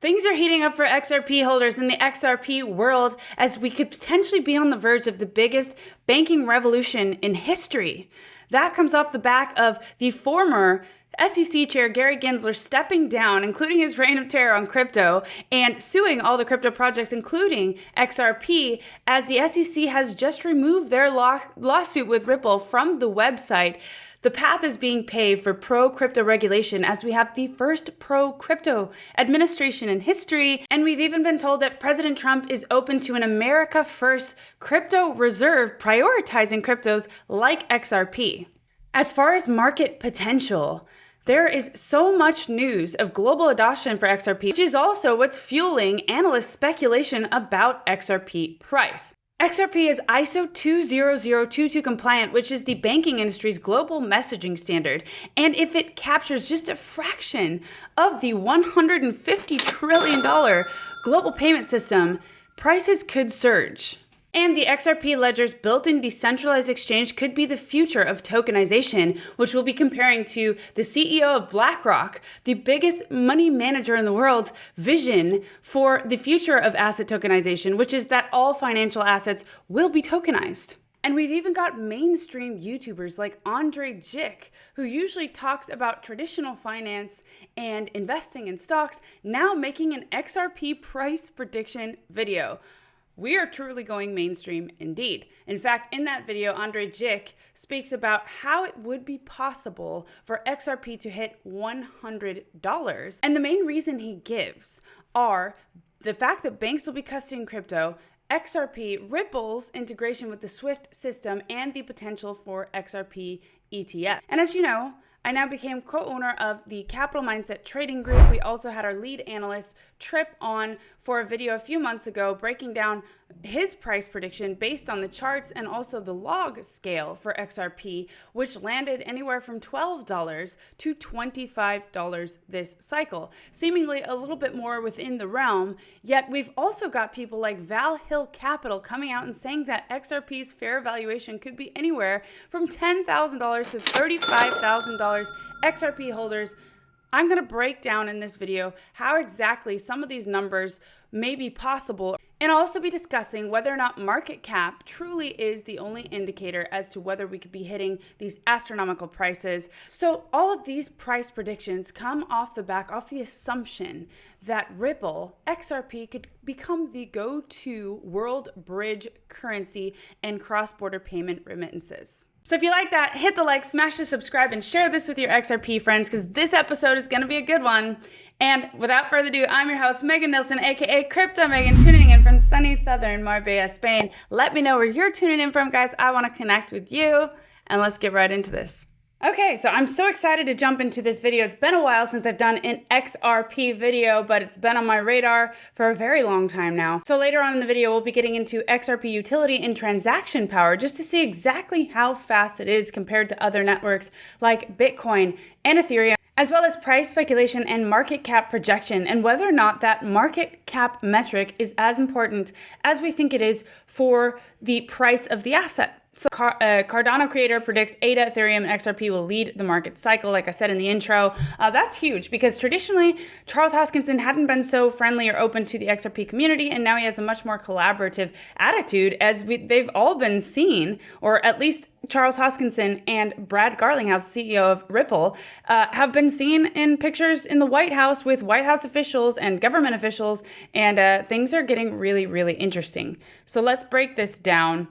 Things are heating up for XRP holders in the XRP world as we could potentially be on the verge of the biggest banking revolution in history. That comes off the back of the former SEC Chair Gary Gensler stepping down, including his reign of terror on crypto, and suing all the crypto projects, including XRP, as the SEC has just removed their lawsuit with Ripple from the website. The path is being paved for pro-crypto regulation as we have the first pro-crypto administration in history. And we've even been told that President Trump is open to an America First crypto reserve prioritizing cryptos like XRP. As far as market potential, there is so much news of global adoption for XRP, which is also what's fueling analyst speculation about XRP price. XRP is ISO 20022 compliant, which is the banking industry's global messaging standard. And if it captures just a fraction of the $150 trillion global payment system, prices could surge. And the XRP ledger's built-in decentralized exchange could be the future of tokenization, which we'll be comparing to the CEO of Blackrock, the biggest money manager in the world's vision for the future of asset tokenization, which is that all financial assets will be tokenized. And we've even got mainstream YouTubers like Andrei Jikh, who usually talks about traditional finance and investing in stocks, now making an XRP price prediction video. We are truly going mainstream indeed. In fact, in that video, Andrei Jikh speaks about how it would be possible for XRP to hit $100. And the main reason he gives are the fact that banks will be custodying crypto, XRP, Ripple's integration with the SWIFT system, and the potential for XRP ETF. And as you know, I now became co-owner of the Capital Mindset Trading Group. We also had our lead analyst Trip on for a video a few months ago breaking down his price prediction based on the charts and also the log scale for XRP, which landed anywhere from $12 to $25 this cycle, seemingly a little bit more within the realm. Yet we've also got people like VALHIL Capital coming out and saying that XRP's fair valuation could be anywhere from $10,000 to $35,000. XRP holders, I'm going to break down in this video how exactly some of these numbers may be possible, and I'll also be discussing whether or not market cap truly is the only indicator as to whether we could be hitting these astronomical prices. So all of these price predictions come off the assumption that Ripple XRP could become the go-to world bridge currency and cross-border payment remittances. So if you like that, hit the like, smash the subscribe, and share this with your XRP friends because this episode is going to be a good one. And without further ado, I'm your host, Megan Nilsson, aka Crypto Megan, tuning in from sunny southern Marbella, Spain. Let me know where you're tuning in from, guys. I want to connect with you, and let's get right into this. Okay, so I'm so excited to jump into this video. It's been a while since I've done an XRP video, but it's been on my radar for a very long time now. So later on in the video, we'll be getting into XRP utility and transaction power just to see exactly how fast it is compared to other networks like Bitcoin and Ethereum, as well as price speculation and market cap projection, and whether or not that market cap metric is as important as we think it is for the price of the asset. So Cardano creator predicts ADA, Ethereum, and XRP will lead the market cycle, like I said in the intro. That's huge because traditionally, Charles Hoskinson hadn't been so friendly or open to the XRP community, and now he has a much more collaborative attitude as they've all been seen, or at least Charles Hoskinson and Brad Garlinghouse, CEO of Ripple, have been seen in pictures in the White House with White House officials and government officials, and things are getting really, really interesting. So let's break this down.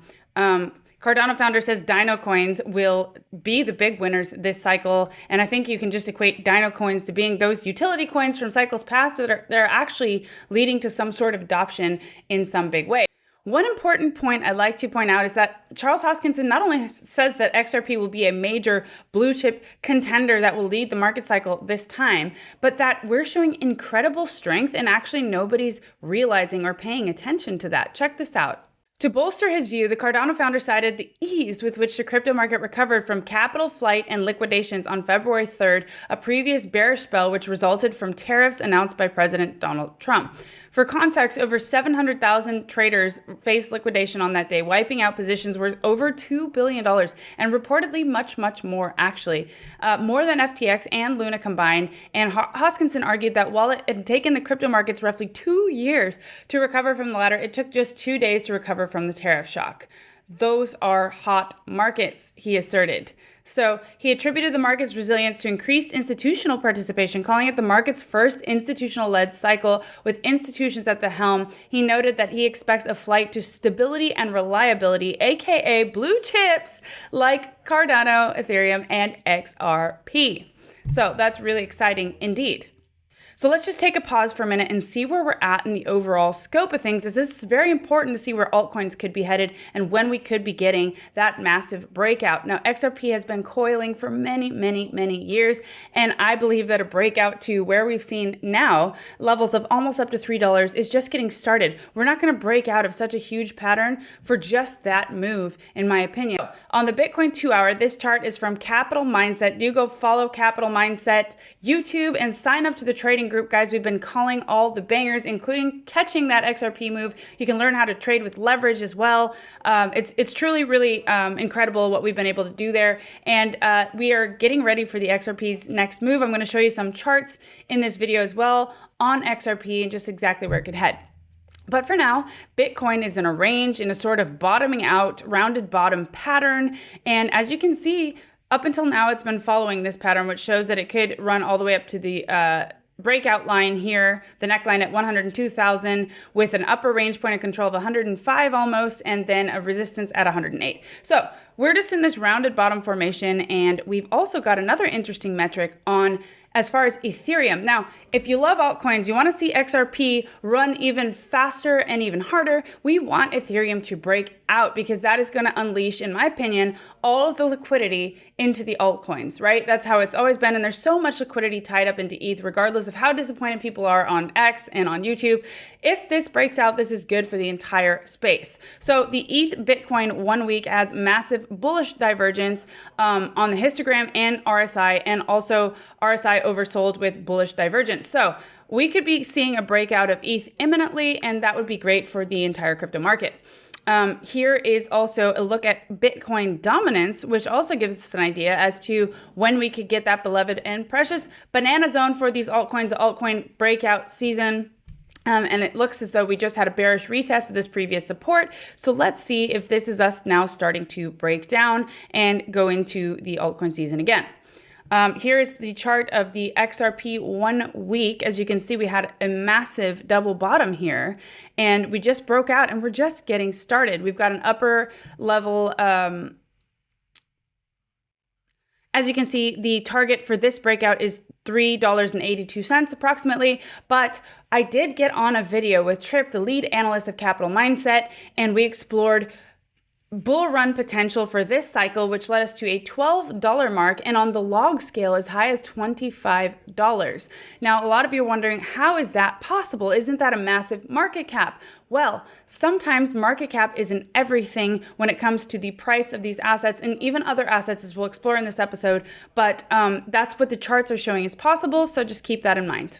Cardano founder says Dino coins will be the big winners this cycle. And I think you can just equate Dino coins to being those utility coins from cycles past that are actually leading to some sort of adoption in some big way. One important point I'd like to point out is that Charles Hoskinson not only says that XRP will be a major blue chip contender that will lead the market cycle this time, but that we're showing incredible strength and actually nobody's realizing or paying attention to that. Check this out. To bolster his view, the Cardano founder cited the ease with which the crypto market recovered from capital flight and liquidations on February 3rd, a previous bearish spell which resulted from tariffs announced by President Donald Trump. For context, over 700,000 traders faced liquidation on that day, wiping out positions worth over $2 billion and reportedly much, much more, actually. More than FTX and Luna combined. And Hoskinson argued that while it had taken the crypto markets roughly 2 years to recover from the latter, it took just 2 days to recover from the tariff shock. Those are hot markets, he asserted. So he attributed the market's resilience to increased institutional participation, calling it the market's first institutional-led cycle with institutions at the helm. He noted that he expects a flight to stability and reliability, aka blue chips like Cardano, Ethereum, and XRP. So that's really exciting indeed. So let's just take a pause for a minute and see where we're at in the overall scope of things, as this is very important to see where altcoins could be headed and when we could be getting that massive breakout. Now, XRP has been coiling for many, many, many years, and I believe that a breakout to where we've seen now, levels of almost up to $3, is just getting started. We're not going to break out of such a huge pattern for just that move, in my opinion. On the Bitcoin 2-hour, this chart is from Capital Mindset. Do go follow Capital Mindset YouTube and sign up to the trading group, guys. We've been calling all the bangers, including catching that XRP move. You can learn how to trade with leverage as well. It's truly really incredible what we've been able to do there. And we are getting ready for the XRP's next move. I'm going to show you some charts in this video as well on XRP and just exactly where it could head. But for now, Bitcoin is in a range, in a sort of bottoming out, rounded bottom pattern. And as you can see, up until now, it's been following this pattern, which shows that it could run all the way up to the breakout line here, the neckline at 102,000 with an upper range point of control of 105 almost, and then a resistance at 108. So we're just in this rounded bottom formation, and we've also got another interesting metric on as far as Ethereum. Now, if you love altcoins, you want to see XRP run even faster and even harder, we want Ethereum to break out, because that is going to unleash, in my opinion, all of the liquidity into the altcoins, right? That's how it's always been. And there's so much liquidity tied up into ETH, regardless of how disappointed people are on X and on YouTube. If this breaks out, this is good for the entire space. So the ETH Bitcoin 1 week has massive bullish divergence on the histogram and RSI, and also RSI oversold with bullish divergence. So we could be seeing a breakout of ETH imminently, and that would be great for the entire crypto market. Here is also a look at Bitcoin dominance, which also gives us an idea as to when we could get that beloved and precious banana zone for these altcoins, altcoin breakout season. And it looks as though we just had a bearish retest of this previous support. So let's see if this is us now starting to break down and go into the altcoin season again. Here is the chart of the XRP 1 week. As you can see, we had a massive double bottom here, and we just broke out, and we're just getting started. We've got an upper level. As you can see, the target for this breakout is $3.82 approximately, but I did get on a video with Trip, the lead analyst of Capital Mindset, and we explored bull run potential for this cycle, which led us to a $12 mark, and on the log scale as high as $25. Now, a lot of you are wondering, how is that possible? Isn't that a massive market cap? Well, sometimes market cap isn't everything when it comes to the price of these assets, and even other assets, as we'll explore in this episode, but that's what the charts are showing is possible, so just keep that in mind.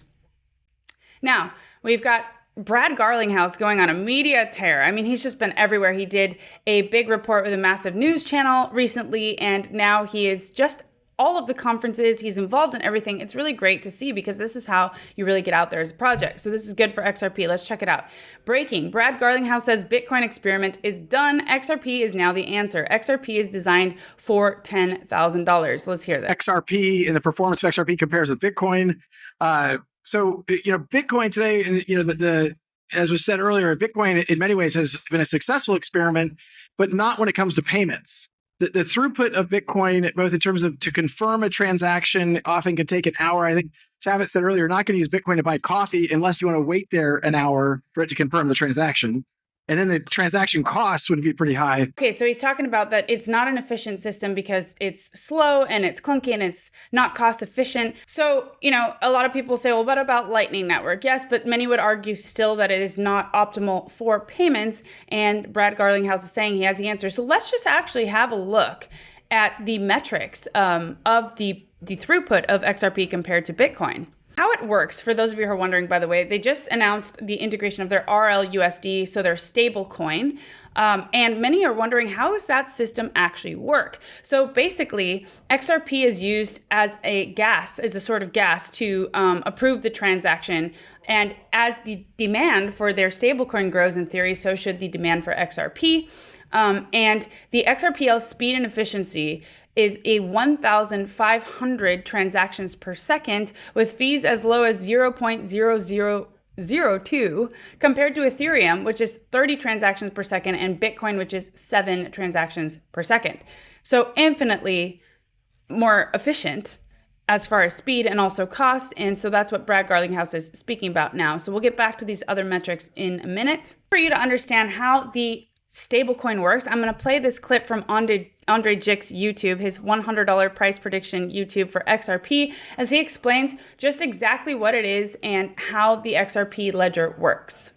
Now, we've got Brad Garlinghouse going on a media tear. I mean, he's just been everywhere. He did a big report with a massive news channel recently, and now he is just all of the conferences. He's involved in everything. It's really great to see, because this is how you really get out there as a project. So this is good for XRP. Let's check it out. Breaking. Brad Garlinghouse says Bitcoin experiment is done. XRP is now the answer. XRP is designed for $10,000. Let's hear that. XRP and the performance of XRP compares with Bitcoin. So, Bitcoin today, and as was said earlier, Bitcoin in many ways has been a successful experiment, but not when it comes to payments. The throughput of Bitcoin, both in terms of to confirm a transaction, often can take an hour. I think Tavis said earlier, you're not going to use Bitcoin to buy coffee unless you want to wait there an hour for it to confirm the transaction. And then the transaction costs would be pretty high. Okay, so he's talking about that it's not an efficient system because it's slow and it's clunky and it's not cost efficient. So, a lot of people say, well, what about Lightning Network? Yes, but many would argue still that it is not optimal for payments. And Brad Garlinghouse is saying he has the answer. So let's just actually have a look at the metrics of the throughput of XRP compared to Bitcoin. How it works, for those of you who are wondering, by the way, they just announced the integration of their RLUSD, so their stablecoin, and many are wondering, how does that system actually work? So basically, XRP is used as a sort of gas to approve the transaction, and as the demand for their stablecoin grows in theory, so should the demand for XRP. And the XRPL speed and efficiency is a 1,500 transactions per second with fees as low as 0.0002 compared to Ethereum, which is 30 transactions per second, and Bitcoin, which is 7 transactions per second. So infinitely more efficient as far as speed and also cost. And so that's what Brad Garlinghouse is speaking about now. So we'll get back to these other metrics in a minute. For you to understand how the stablecoin works, I'm going to play this clip from Andrei Jikh's YouTube, his $100 price prediction YouTube for XRP, as he explains just exactly what it is and how the XRP ledger works.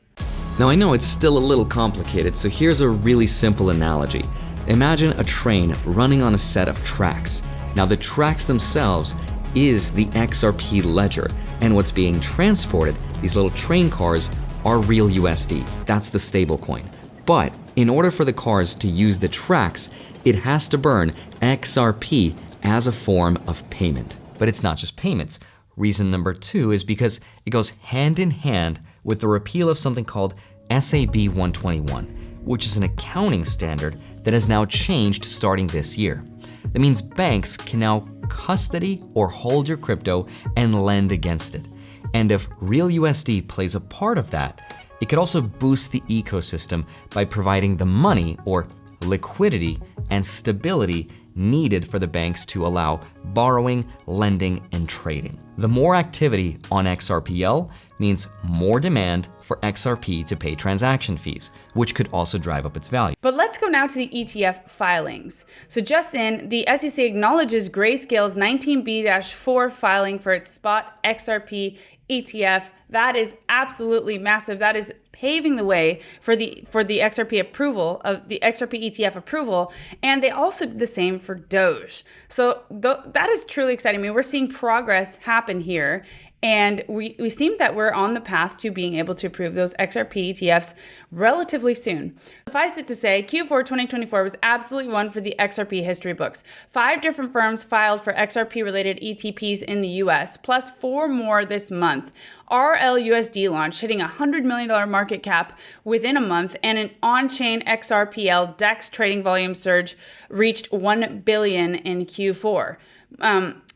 Now I know it's still a little complicated, so here's a really simple analogy. Imagine a train running on a set of tracks. Now the tracks themselves is the XRP ledger, and what's being transported, these little train cars, are real USD. That's the stablecoin. But in order for the cars to use the tracks, it has to burn XRP as a form of payment. But it's not just payments. Reason number 2 is because it goes hand in hand with the repeal of something called SAB 121, which is an accounting standard that has now changed starting this year. That means banks can now custody or hold your crypto and lend against it. And if real USD plays a part of that, it could also boost the ecosystem by providing the money or liquidity and stability needed for the banks to allow borrowing, lending, and trading. The more activity on XRPL means more demand for XRP to pay transaction fees, which could also drive up its value. But let's go now to the ETF filings. So just in, the SEC acknowledges Grayscale's 19B-4 filing for its spot XRP ETF. That is absolutely massive. That is paving the way for the XRP approval of the XRP ETF approval, and they also did the same for Doge. So that is truly exciting. I mean, we're seeing progress happen here, and we seem that we're on the path to being able to approve those XRP ETFs relatively soon. Suffice it to say, Q4 2024 was absolutely one for the XRP history books. 5 different firms filed for XRP-related ETPs in the US, plus 4 more this month. RLUSD launched, hitting a $100 million market cap within a month, and an on-chain XRPL DEX trading volume surge reached $1 billion in Q4.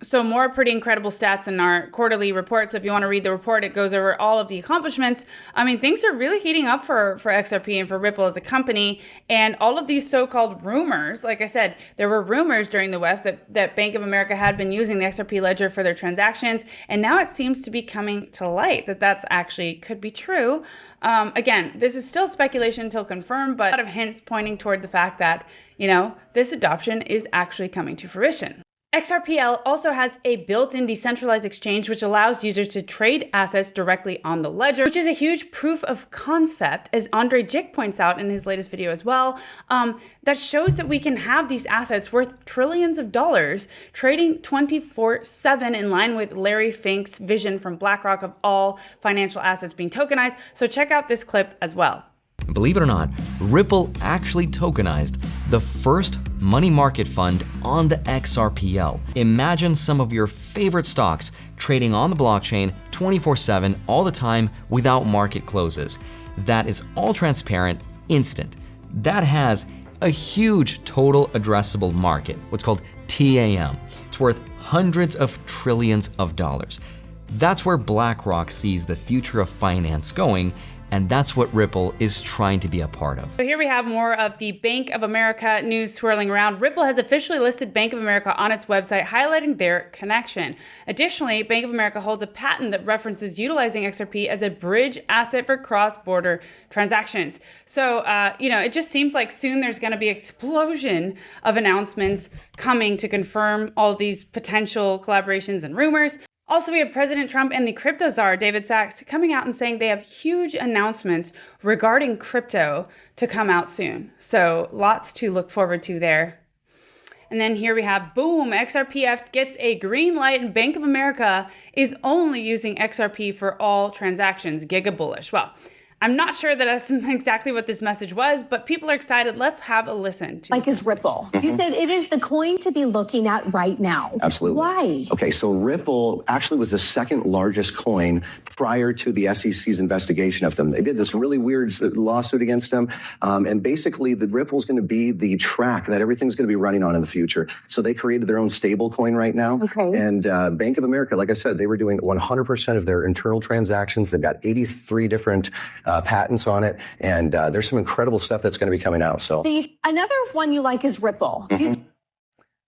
So more pretty incredible stats in our quarterly report. So if you want to read the report, it goes over all of the accomplishments. I mean, things are really heating up for XRP and for Ripple as a company. And all of these so-called rumors, like I said, there were rumors during the WEF that Bank of America had been using the XRP ledger for their transactions. And now it seems to be coming to light that that's actually could be true. Again, this is still speculation until confirmed, but a lot of hints pointing toward the fact that, this adoption is actually coming to fruition. XRPL also has a built-in decentralized exchange which allows users to trade assets directly on the ledger, which is a huge proof of concept, as Andrei Jikh points out in his latest video as well, that shows that we can have these assets worth trillions of dollars trading 24/7 in line with Larry Fink's vision from Blackrock of all financial assets being tokenized. So check out this clip as well. Believe it or not, Ripple actually tokenized the first money market fund on the XRPL. Imagine some of your favorite stocks trading on the blockchain 24/7 all the time without market closes. That is all transparent, instant. That has a huge total addressable market, what's called TAM. It's worth hundreds of trillions of dollars. That's where Blackrock sees the future of finance going, and that's what Ripple is trying to be a part of. So here we have more of the Bank of America news swirling around. Ripple has officially listed Bank of America on its website, highlighting their connection. Additionally, Bank of America holds a patent that references utilizing XRP as a bridge asset for cross-border transactions. So, it just seems like soon there's going to be an explosion of announcements coming to confirm all of these potential collaborations and rumors. Also, we have President Trump and the crypto czar, David Sachs, coming out and saying they have huge announcements regarding crypto to come out soon. So lots to look forward to there. And then here we have, boom, XRPF gets a green light and Bank of America is only using XRP for all transactions, giga bullish. Well, I'm not sure that that's exactly what this message was, but people are excited. Let's have a listen. Like is Ripple. You said it is the coin to be looking at right now. Absolutely. Why? Okay, so Ripple actually was the second largest coin prior to the SEC's investigation of them. They did this really weird lawsuit against them. And basically, the Ripple is going to be the track that everything's going to be running on in the future. So they created their own stable coin right now. Okay. And Bank of America, like I said, they were doing 100% of their internal transactions. They've got 83 different patents on it, and there's some incredible stuff that's going to be coming out. So another one you like is Ripple.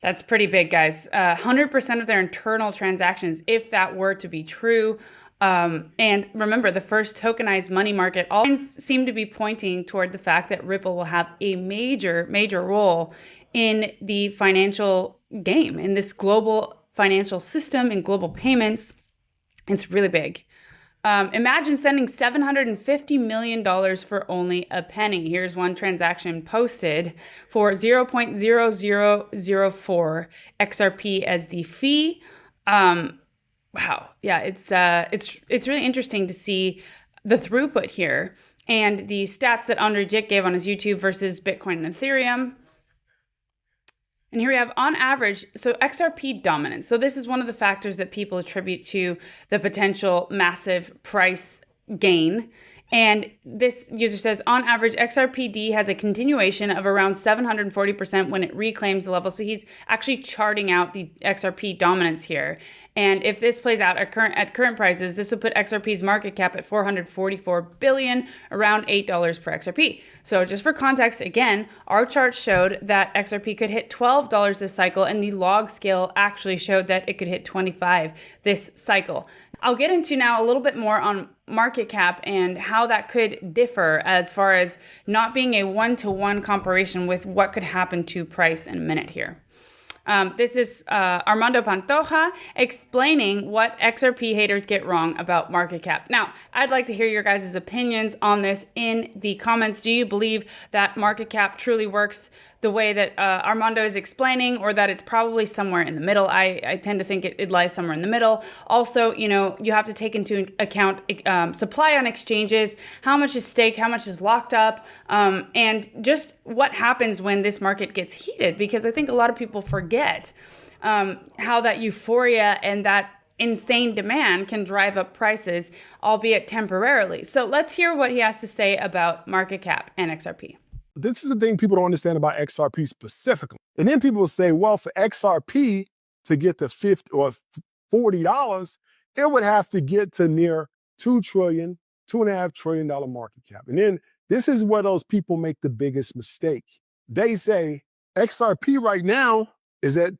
That's pretty big, guys. 100% of their internal transactions, if that were to be true. And remember, the first tokenized money market, all seem to be pointing toward the fact that Ripple will have a major, major role in the financial game, in this global financial system, in global payments. It's really big. Imagine sending $750 million for only a penny. Here's one transaction posted for 0.0004 XRP as the fee. Wow. Yeah, it's really interesting to see the throughput here and the stats that Andrei Jikh gave on his YouTube versus Bitcoin and Ethereum. And here we have, on average, so XRP dominance. So this is one of the factors that people attribute to the potential massive price gain. And this user says, on average, XRPD has a continuation of around 740% when it reclaims the level. So he's actually charting out the XRP dominance here. And if this plays out at current prices, this would put XRP's market cap at $444 billion, around $8 per XRP. So just for context, again, our chart showed that XRP could hit $12 this cycle, and the log scale actually showed that it could hit $25 this cycle. I'll get into now a little bit more on market cap and how that could differ as far as not being a one-to-one comparison with what could happen to price in a minute here. This is Armando Pantoja explaining what XRP haters get wrong about market cap. Now, I'd like to hear your guys' opinions on this in the comments. Do you believe that market cap truly works the way that Armando is explaining, or that it's probably somewhere in the middle? I tend to think it lies somewhere in the middle. Also, you have to take into account supply on exchanges, how much is staked, how much is locked up, and just what happens when this market gets heated, because I think a lot of people forget how that euphoria and that insane demand can drive up prices, albeit temporarily. So let's hear what he has to say about market cap and XRP. This is the thing people don't understand about XRP specifically. And then people will say, well, for XRP to get to $50 or $40, it would have to get to near $2.5 trillion market cap. And then this is where those people make the biggest mistake. They say XRP right now is at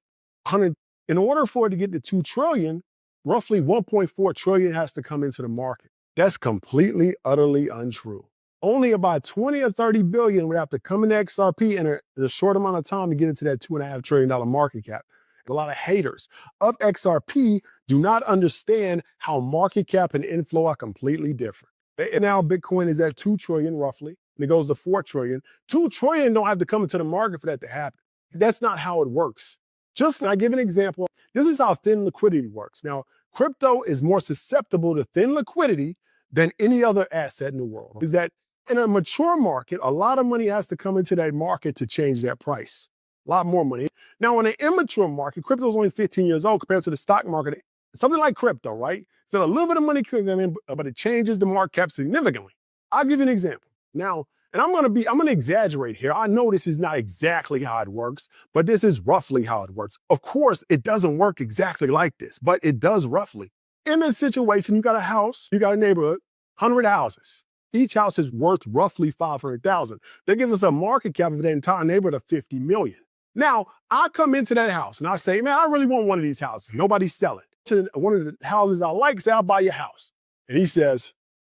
100. In order for it to get to 2 trillion, roughly 1.4 trillion has to come into the market. That's completely, utterly untrue. Only about 20 or 30 billion would have to come into XRP in a short amount of time to get into that $2.5 trillion market cap. A lot of haters of XRP do not understand how market cap and inflow are completely different. And now Bitcoin is at 2 trillion roughly, and it goes to 4 trillion. 2 trillion don't have to come into the market for that to happen. That's not how it works. Just, I give an example. This is how thin liquidity works. Now, crypto is more susceptible to thin liquidity than any other asset in the world. Is that in a mature market, a lot of money has to come into that market to change that price. A lot more money. Now, in an immature market, crypto is only 15 years old compared to the stock market. Something like crypto, right? So a little bit of money comes in, but it changes the market cap significantly. I'll give you an example. Now, and I'm gonna exaggerate here. I know this is not exactly how it works, but this is roughly how it works. Of course, it doesn't work exactly like this, but it does roughly. in this situation, you got a house, you got a neighborhood, 100 houses. Each house is worth roughly 500,000. That gives us a market cap of the entire neighborhood of 50 million. Now, I come into that house and I say, man, I really want one of these houses. Nobody's selling. To one of the houses I like, say, I'll buy your house. And he says,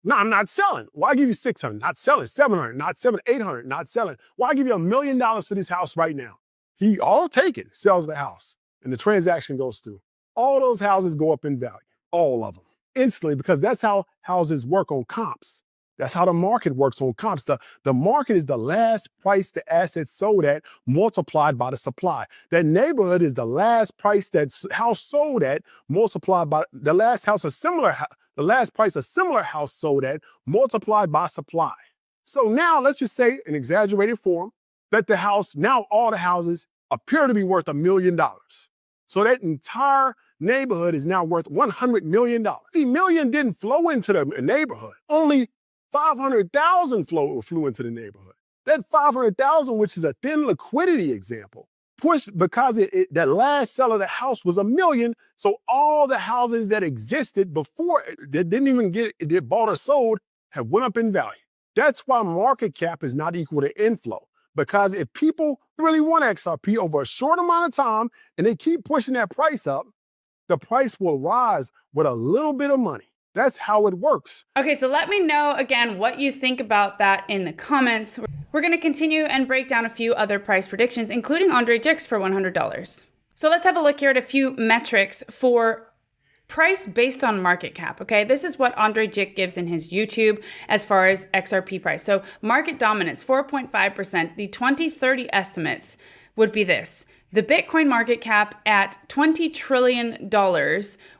no, I'm not selling. Why give you 600? Not selling. 700, not selling. 800, not selling. Why give you $1 million for this house right now? I'll take it, sells the house, and the transaction goes through. All those houses go up in value, all of them, instantly, because that's how houses work on comps. That's how the market works on comps. The market is the last price the asset sold at multiplied by the supply. That neighborhood is the last price that house sold at multiplied by the last price a similar house sold at multiplied by supply. So now let's just say, in exaggerated form, that all the houses appear to be worth $1 million. So that entire neighborhood is now worth $100 million. The million didn't flow into the neighborhood. Only 500,000 flew into the neighborhood. That 500,000, which is a thin liquidity example, pushed because that last sell of the house was $1 million. So all the houses that existed before that didn't even get bought or sold have went up in value. That's why market cap is not equal to inflow. Because if people really want XRP over a short amount of time and they keep pushing that price up, the price will rise with a little bit of money. That's how it works. Okay, so let me know again what you think about that in the comments. We're going to continue and break down a few other price predictions, including Andrei Jikh's for $100. So let's have a look here at a few metrics for price based on market cap, okay? This is what Andrei Jikh gives in his YouTube as far as XRP price. So market dominance, 4.5%. The 2030 estimates would be this. The Bitcoin market cap at $20 trillion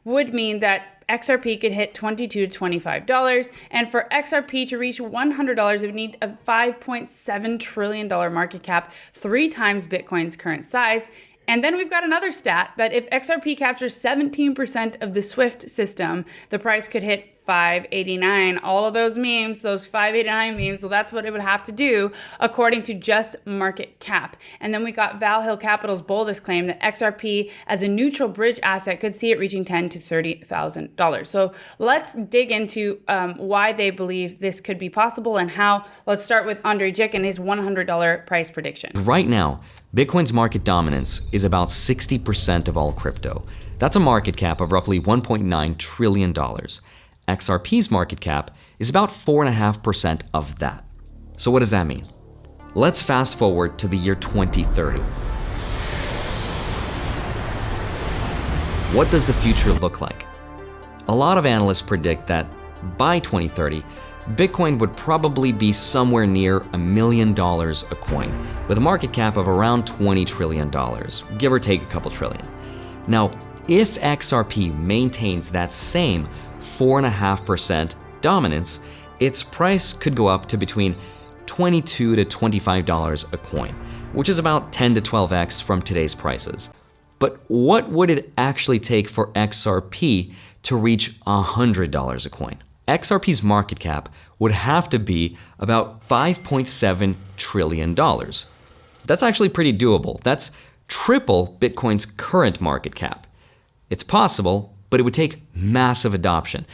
would mean that XRP could hit $22 to $25. And for XRP to reach $100, it would need a $5.7 trillion market cap, 3 times Bitcoin's current size. And then we've got another stat that if XRP captures 17% of the SWIFT system, the price could hit 589. All of those memes, those 589 memes, so that's what it would have to do according to just market cap. And then we got VALHIL Capital's boldest claim that XRP as a neutral bridge asset could see it reaching $10,000 to $30,000. So let's dig into why they believe this could be possible and how. Let's start with Andrei Jikh and his $100 price prediction. Right now, Bitcoin's market dominance is about 60% of all crypto. That's a market cap of roughly $1.9 trillion. XRP's market cap is about 4.5% of that. So what does that mean? Let's fast forward to the year 2030. What does the future look like? A lot of analysts predict that by 2030, Bitcoin would probably be somewhere near $1 million a coin, with a market cap of around $20 trillion, give or take a couple trillion. Now, if XRP maintains that same 4.5% dominance, its price could go up to between $22 to $25 a coin, which is about 10 to 12x from today's prices. But what would it actually take for XRP to reach $100 a coin? XRP's market cap would have to be about $5.7 trillion. That's actually pretty doable. That's triple Bitcoin's current market cap. It's possible, but it would take massive adoption.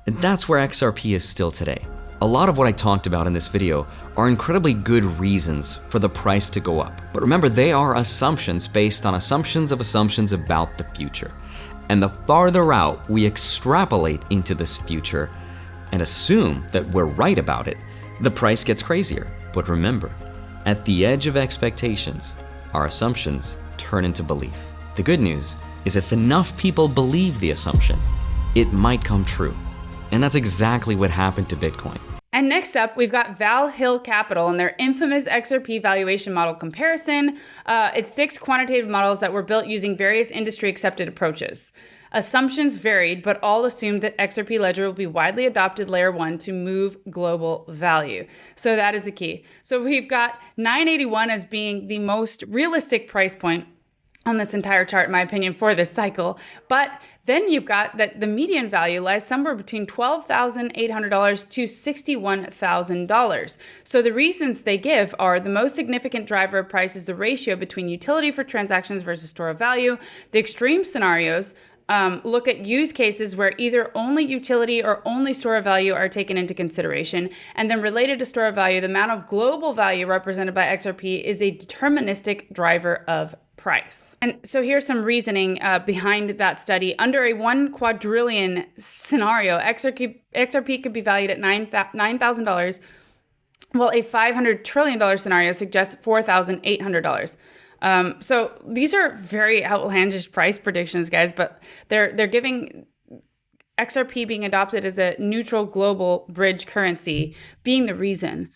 And that's where XRP is still today. A lot of what I talked about in this video are incredibly good reasons for the price to go up. But remember, they are assumptions based on assumptions about the future. And the farther out we extrapolate into this future and assume that we're right about it, the price gets crazier. But remember, at the edge of expectations, our assumptions turn into belief. The good news is if enough people believe the assumption, it might come true. And that's exactly what happened to Bitcoin. And next up, we've got VALHIL Capital and their infamous XRP valuation model comparison. It's 6 quantitative models that were built using various industry-accepted approaches. Assumptions varied, but all assumed that XRP Ledger will be widely adopted layer 1 to move global value. So that is the key. So we've got 981 as being the most realistic price point on this entire chart, in my opinion, for this cycle. But then you've got that the median value lies somewhere between $12,800 to $61,000. So the reasons they give are the most significant driver of price is the ratio between utility for transactions versus store of value. The extreme scenarios look at use cases where either only utility or only store of value are taken into consideration. And then related to store of value, the amount of global value represented by XRP is a deterministic driver of price. And so here's some reasoning behind that study. Under a 1 quadrillion scenario, XRP could be valued at $9,000, while a $500 trillion scenario suggests $4,800. So these are very outlandish price predictions, guys, but they're giving XRP being adopted as a neutral global bridge currency being the reason.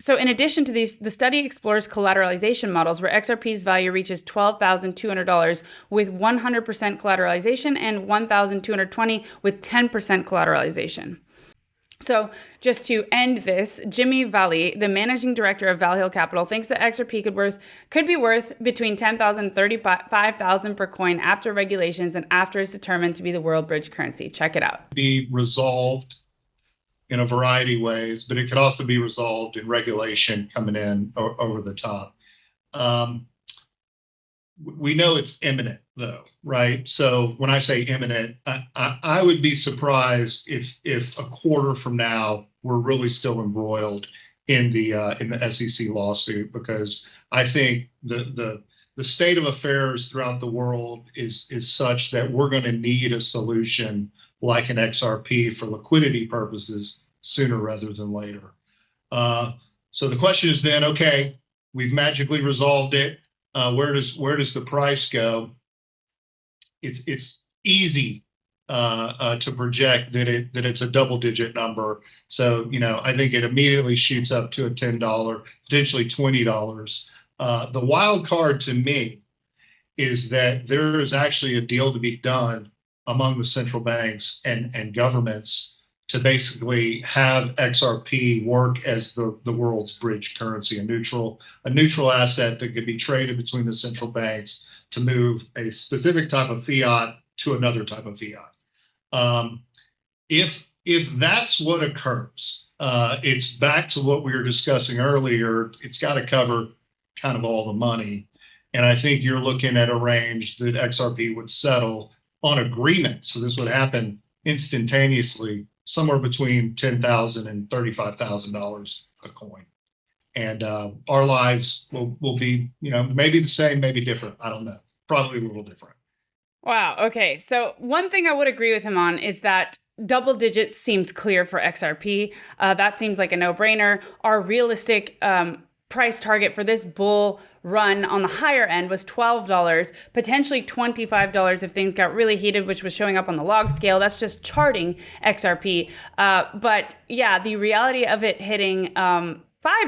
So in addition to these, the study explores collateralization models where XRP's value reaches $12,200 with 100% collateralization and $1,220 with 10% collateralization. So just to end this, Jimmy Valley, the managing director of VALHIL Capital, thinks that XRP could be worth between $10,000 and $35,000 per coin after regulations and after it's determined to be the world bridge currency. Check it out. Be resolved in a variety of ways, but it could also be resolved in regulation coming in over the top. We know it's imminent, though, right? So when I say imminent, I would be surprised if a quarter from now we're really still embroiled in the SEC lawsuit, because I think the state of affairs throughout the world is such that we're going to need a solution like an XRP for liquidity purposes sooner rather than later. So the question is then, okay, we've magically resolved it. Where does the price go? It's easy to project that it's a double-digit number. So I think it immediately shoots up to a $10, potentially $20. The wild card to me is that there is actually a deal to be done among the central banks and governments to basically have XRP work as the world's bridge currency, a neutral asset that could be traded between the central banks to move a specific type of fiat to another type of fiat. If that's what occurs, it's back to what we were discussing earlier. It's got to cover kind of all the money. And I think you're looking at a range that XRP would settle on agreement. So this would happen instantaneously, somewhere between $10,000 and $35,000 a coin. And our lives will be, maybe the same, maybe different. I don't know. Probably a little different. Wow. Okay. So one thing I would agree with him on is that double digits seems clear for XRP. That seems like a no-brainer. Our realistic price target for this bull run on the higher end was $12, potentially $25 if things got really heated, which was showing up on the log scale. That's just charting XRP. But yeah, the reality of it hitting 5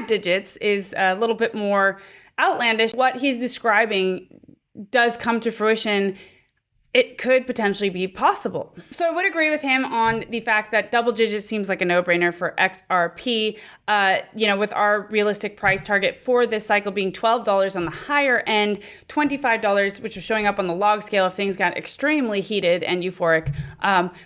digits is a little bit more outlandish. What he's describing does come to fruition. It could potentially be possible. So I would agree with him on the fact that double digits seems like a no-brainer for XRP. With our realistic price target for this cycle being $12 on the higher end, $25, which was showing up on the log scale if things got extremely heated and euphoric.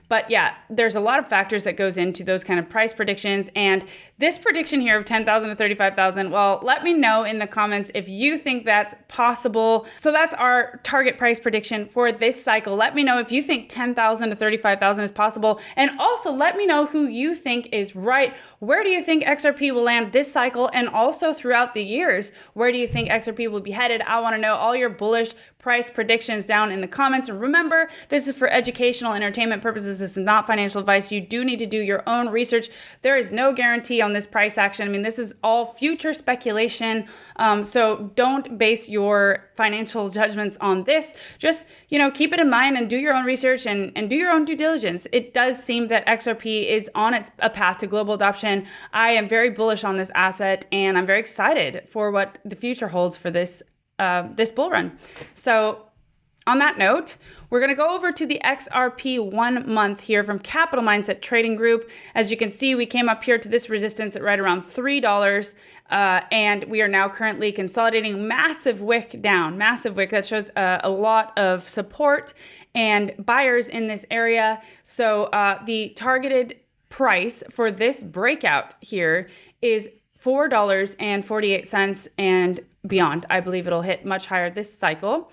But yeah, there's a lot of factors that goes into those kind of price predictions. And this prediction here of $10,000 to $35,000, well, let me know in the comments if you think that's possible. So that's our target price prediction for this cycle. Let me know if you think $10,000 to $35,000 is possible. And also let me know who you think is right. Where do you think XRP will land this cycle and also throughout the years? Where do you think XRP will be headed? I want to know all your bullish price predictions down in the comments. And remember, this is for educational entertainment purposes. This is not financial advice. You do need to do your own research. There is no guarantee on this price action. I mean, this is all future speculation. So don't base your financial judgments on this. Just, keep it in mind and do your own research and do your own due diligence. It does seem that XRP is on a path to global adoption. I am very bullish on this asset and I'm very excited for what the future holds for this bull run. So on that note, we're going to go over to the XRP 1 month here from Capital Mindset Trading Group. As you can see, we came up here to this resistance at right around $3, and we are now currently consolidating. Massive wick down, massive wick. That shows a lot of support and buyers in this area. So the targeted price for this breakout here is $4.48 and beyond. I believe it'll hit much higher this cycle.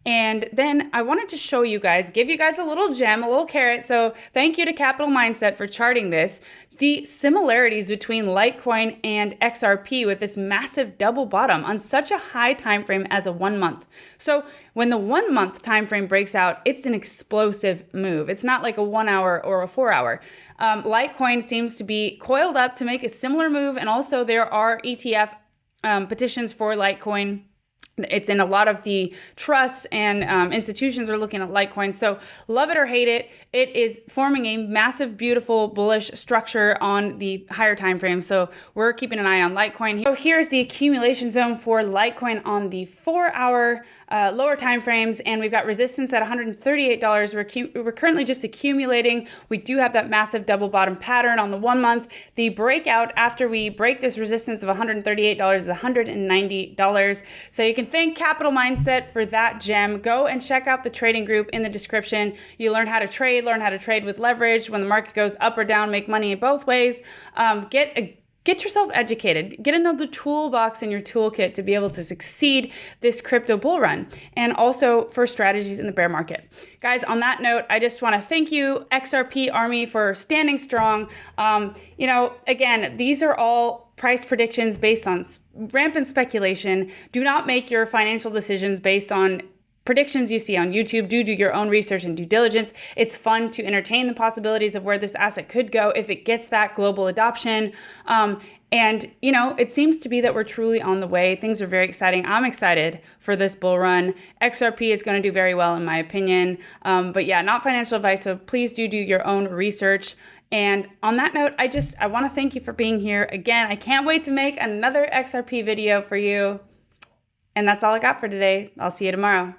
And then I wanted to show you guys, give you guys a little gem, a little carrot. So thank you to Capital Mindset for charting this. The similarities between Litecoin and XRP with this massive double bottom on such a high time frame as a 1 month. So when the 1 month time frame breaks out, it's an explosive move. It's not like a 1 hour or a 4 hour. Litecoin seems to be coiled up to make a similar move, and also there are ETF petitions for Litecoin. It's in a lot of the trusts, and institutions are looking at Litecoin. So love it or hate it, it is forming a massive, beautiful, bullish structure on the higher time frame. So we're keeping an eye on Litecoin. So here's the accumulation zone for Litecoin on the 4 hour lower time frames, and we've got resistance at $138. We're currently just accumulating. We do have that massive double bottom pattern on the 1 month. The breakout after we break this resistance of $138 is $190. So you can thank Capital Mindset for that gem. Go and check out the trading group in the description. You learn how to trade with leverage. When the market goes up or down, make money in both ways. Get yourself educated. Get another toolbox in your toolkit to be able to succeed this crypto bull run, and also for strategies in the bear market. Guys, on that note, I just want to thank you, XRP Army, for standing strong. Again, these are all price predictions based on rampant speculation. Do not make your financial decisions based on predictions you see on YouTube. Do your own research and due diligence. It's fun to entertain the possibilities of where this asset could go if it gets that global adoption. It seems to be that we're truly on the way. Things are very exciting. I'm excited for this bull run. XRP is going to do very well in my opinion. But yeah, not financial advice. So please do your own research. And on that note, I want to thank you for being here. Again, I can't wait to make another XRP video for you. And that's all I got for today. I'll see you tomorrow.